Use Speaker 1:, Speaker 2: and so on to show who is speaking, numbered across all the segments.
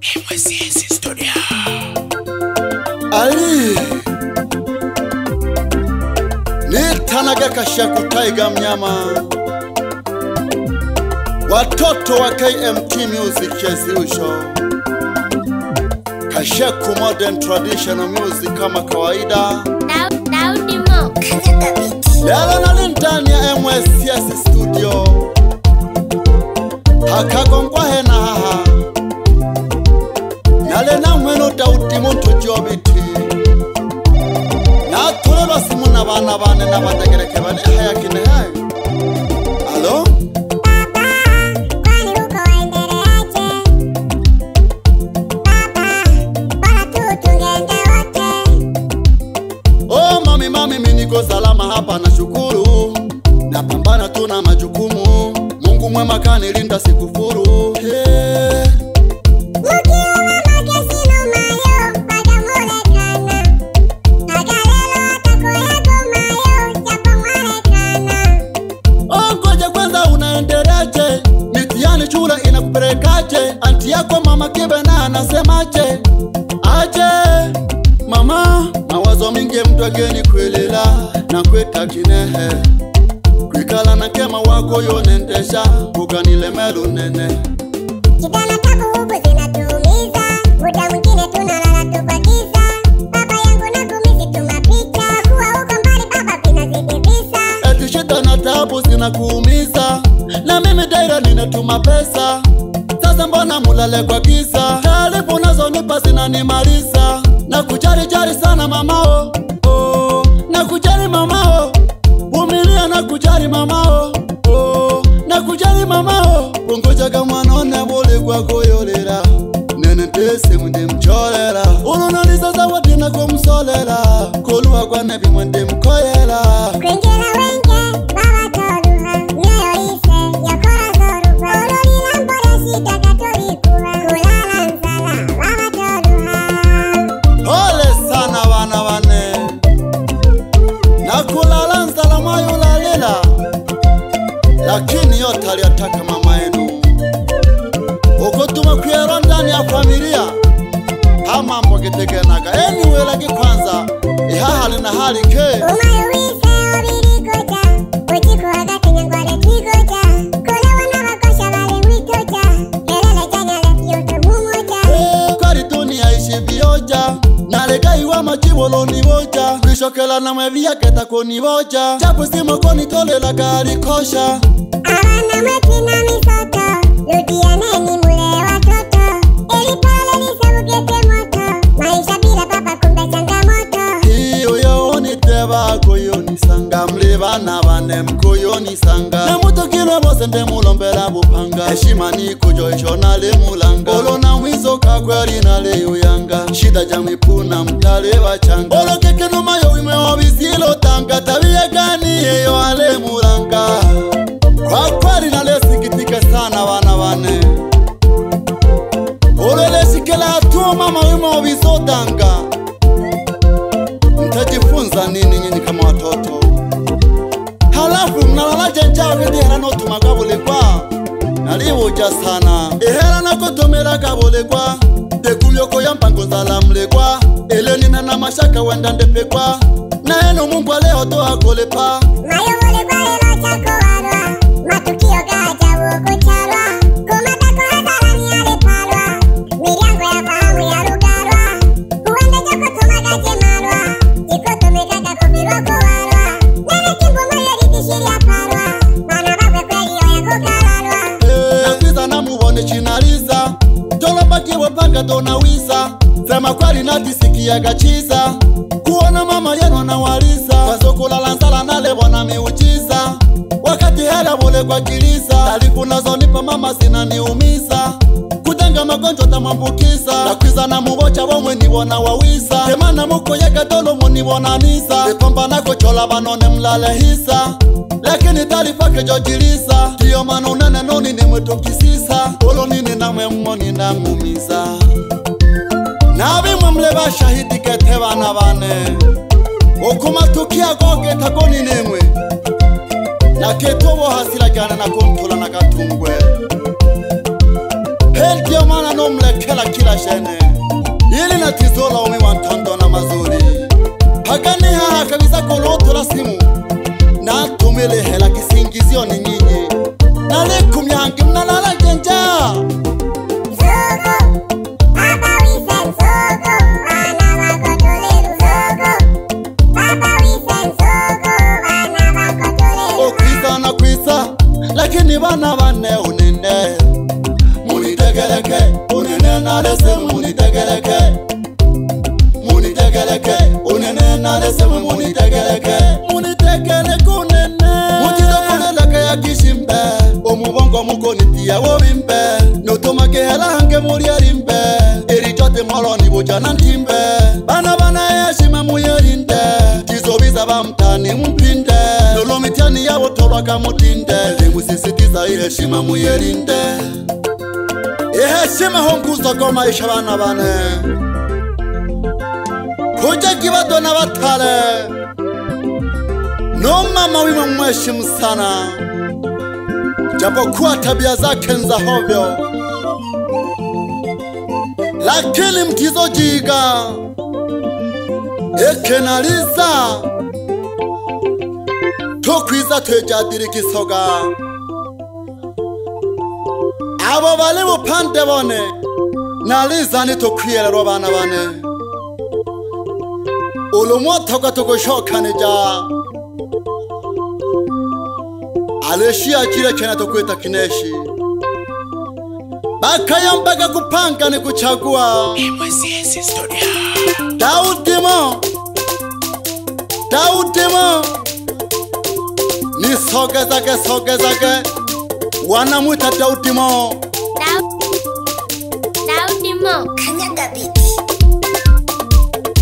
Speaker 1: MSS Studio.
Speaker 2: Ali Nitanaga Kashaku Taiga Mnyama, watoto wa KMT Music Chezirusho, Kashaku Modern Traditional Music kama kawaida. Lelo nalintani ya MSS Studio, hakagongwa hena haha nalena mweno Daudi muntu jobiti na tulelo simuna bana bane na batagereke bane haya kine haya. Alo
Speaker 3: kwani uko waendeleaje? Bora tu tungende wote.
Speaker 2: Oh mami mimi niko salama hapa na shukuru, napambana tu na majukumu, Mungu mwema kanilinda sikufuru. Hey. Anti yako mama kibena anasemaje? Aje mama, mawazo mingi mtu ageni kwelela na kweta kinehe, kwikala na kema wako yonendesha kuganile melu nene.
Speaker 3: Kitana tabu huku zinatuumiza, muda mwingine tunalala tu kwa giza. Baba yangu na kumisi tumapicha, kuwa huko mbali baba vinazidi visa.
Speaker 2: Eti shida na tabu zinakuumiza, na mimi daira ninatuma pesa. Sasa mbona mulale kwa giza? Taarifu nazo nipa zinanimarisa. Na kujari sana mamao, oh, na kujari mamao, vumilia na kujari mamao, oh, na kujari mamao. Punguja kama none bole kwa koyolera, nene tese mwende mcholera, ulunaliza zawadi na kumsolera, kuluwa kwa nebi mwende mkoyela.
Speaker 3: Kwengela wenge, baba toruha, nyoyo ise, yakora zoruha, ululila mbole shida katorikuha, kulala nzala, baba toruha.
Speaker 2: Ole sana wana wane, na kulala nzala mayo lalela, lakini yote aliyataka mama yenu. Ukotuma kuyero ndani ya familia, hama mbogetegenaga. Anyway lagi kwanza, ihahali na hali ke
Speaker 3: Umayo wise obiri koja, uchiku hagati nyangwale tigoja, kule wana wakosha wale witoja, kelele janyale yote mumoja.
Speaker 2: Kari dunia ishi vioja, nalega iwa machibolo ni boja, bishokela na mwevia keta koni boja, chapu simo koni tole la gari kosha.
Speaker 3: Awana mweti na misoto, ludia neni mule watoto, ili pale lisabugete moto, maisha bila baba kumbe changamoto.
Speaker 2: Hiyo yoni teba koyoni sanga, mleba na bane mkoyoni sanga, na muto kilo bose nde mulombela bupanga, heshima ni kujoisho na le mulanga, olo na wizo kakweli na le uyanga, shida jamipuna mtale wachanga, olo keke numa yo wime wabizilo tanga, tabia gani yeyo ale mulanga. Kwa kweli nalesikitika sana wana wane, ulelesikela tu mama wima wabizodanga. Mtajifunza nini nyinyi kama watoto? Halafu mnalalaje njao kedi hera no tumagabule kwa naliwoja sana, ehera nako tomera gabule kwa dekulioko ya mpango nzala mlegwa, eleni na mashaka wenda ndepekwa, na eno Mungu leo to akolepa.
Speaker 3: Mayo mule kwa elo chako warwa, matukio gaja woko charwa, kumatako hadharani yale parwa, miriango ya fahamu ya rugarwa, huwende joko tumagaje marwa, jiko tumekaga kubirwa kuwarwa, nene kimbu mwele ritishiri parwa, mana bakwe kweli yo ya kukararwa.
Speaker 2: Na kwiza na mubone chinaliza, tolo baki wapanga dona wisa, sema kweli natisikia gachiza, kuona mama yenu anawaliza, wasokulala nzala nale wana miujiza, wakati hela bole kwa kiliza, talifu nazo nipa mama zinaniumiza, kutenga magonjwa tamambukiza, na kwiza na mubocha bomwe nibona wawisa, temana muko yeka tolo munibona nisa, epamba nako chola banone mlale hisa, lakini talifa kejojiliza, tiyo manu nene noni ni mwetokisisa, olo nini na mwemoni na ngumiza. Nabi mwemleba shahidi kete bana bane, okumatukia goge tagoni nemwe, na ketobo hasila jana na kontula na katungwe. Hel diyo mana no mlekela hela kila shene ili na tizola umi wantondo na mazuri Hakani haa kabisa kolotora simu na tumele hela kisingizio ni nyinyi Nale kumyangi mnalala genja Lakini bana bane unene Munitegeleke unene nalese munitegeleke Munitegeleke unene nalese munitegeleke Munitegeleke unene Mutidokoleleke ya kishimbe Omubongo mukonitia wobimbe Notomake hela hange muriarimbe Erichote moloni bujana ntimbe Bana bana yeshima muyerinde Tizobiza bamtani mpinde Nolomitiani ya wotolwaka mutinde Limusisitiza iheshima muyerinde Iheshima honguzo goma isha bana bane Kuja kibato na batale No mama wima mweshimu sana Japo kuwa tabia zake nza hovyo Lakini mtizo jiga Ekenaliza Tukwiza tujadiri kisoga Abo bali bupande bone Naliza ni tukwiyele robana bane Ulumotoka tukushokane ja Aleshia kile kena tukwita kineshi Bakayambaga kupanga ni kuchagua Daudimo Ni sogezage Wanamuita Daudimo
Speaker 3: Kanyaga biti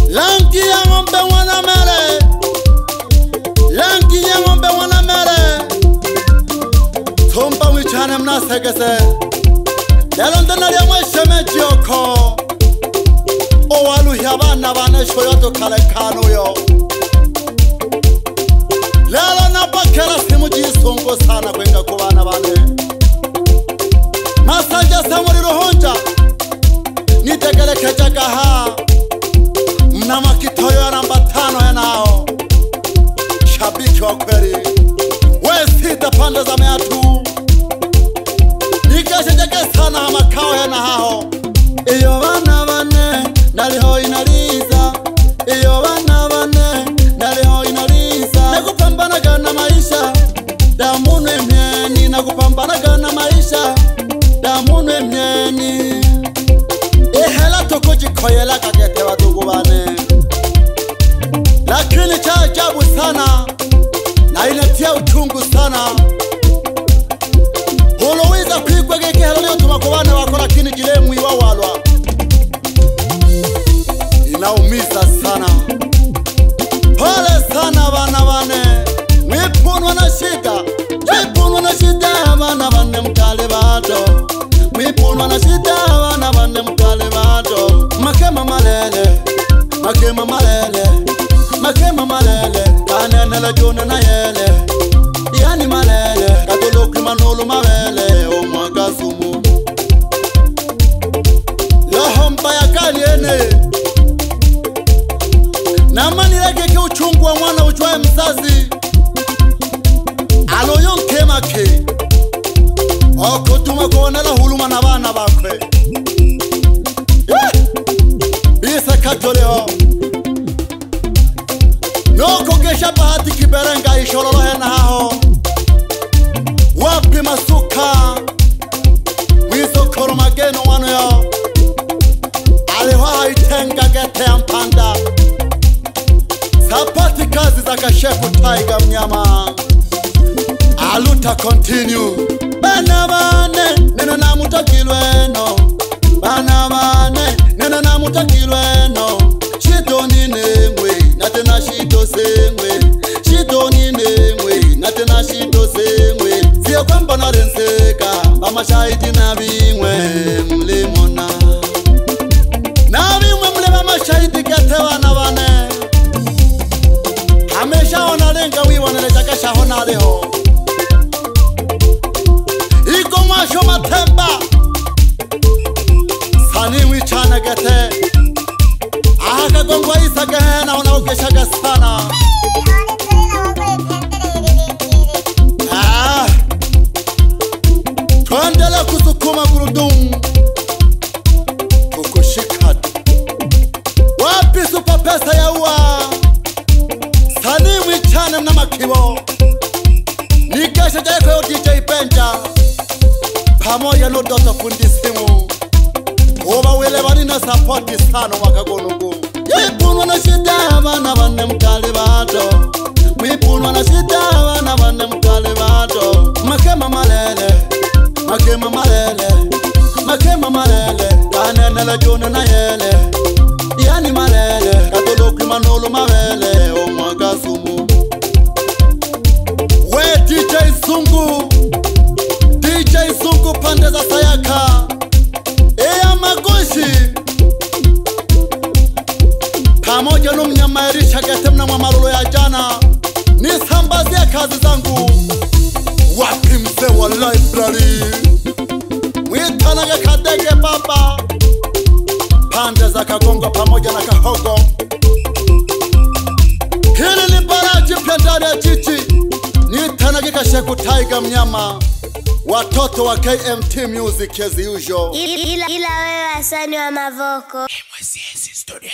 Speaker 2: Langi ya ngombe wanamele Tomba wichane mna segese Yalondana liya mweshemeji yoko Owalu yabana bane shoyoto kale kanu yo Lelo napakela simu jisongo sana kwenga kubana bane Masaja samuri rohonja Nitegele kechaka haa Mnama kitoyo ya namba 5 ya nao Shabiki wa kweli Wesita pande za meatu Nikashejeke sana makao ya na hao Iyo bana bane Naliho inaliza Iyo bana bane Naliho inaliza Nakupambanaga na maisha Damunwe mnyeni Nakupambanaga na maisha Damunwe mnyeni Ihela tukujikoyela kakete watugu bane Lakini cha ajabu sana Na inatia uchungu sana Huluwiza kwigwe geke helo leo tumakubane wako lakini jile mwiwa walwa Inaumiza sana Pole sana bana bane Mwipunwa na shida bana bane mkale bado Mwipunwa na shida bana bane mkale bado Makema malele Kanenele jone na yele Yani malele Katolokri manolo mawele Omwaga sumu Lohomba ya kaliene Namani leke uchungu wa mwana ujwae mzazi Aloyon kemake Okutuma kuonela huluma na bana bakwe Bisa katoleo Noko gesha bahati kiberenga ishololo hena hao Wapi masuka Wiso koromageno wano yo Aliwa itenga gete ampanda Sapati kazi za kashefu taiga mnyama Aluta continue Bana bane nena na mutakilweno Bana bane nena na mutakilweno Shitoni nemwe natena shito semwe Shitoni nemwe natena shito semwe Siya kwamba narenseka Bama shaiti na bimwe mlimona Na bimwe mlema mashaiti ketewa na bane Hamesha ona lenga wiwanele chakasha hona leho Iko mwasho matemba gete akagongwa isagana unaogeshaga sana. Tuendele kusukuma gurudumu kukushikad wapi super pesa ya uwa sani mwichane mna makibo nikesha jayeko yo DJ Benja pamoja no Dr. Fundi Simu oba wele bani na support sana wakagonugu yipunwa na shida bana bane mkali bato wipunwa na shida bana bane mkali bato makema malele makema malele makema malele kanene la jona na yele yani malele katolo krimanolo mabele o mwagasumu we DJ Sungu pande za Sayaka eya magoshi pamoja no mnyamairisha getemna mwa malulo ya jana nisambazia kazi zangu wapi mzee wa library mwitanaga kadege baba pande za Kagongo pamoja na Kahogo. Hili ni baraji pia ndani ya jiji nitanage Kasheku Tiger mnyama watoto wa KMT Music as usual
Speaker 3: ila wewe asani wa Mavoko
Speaker 1: MCS Studio.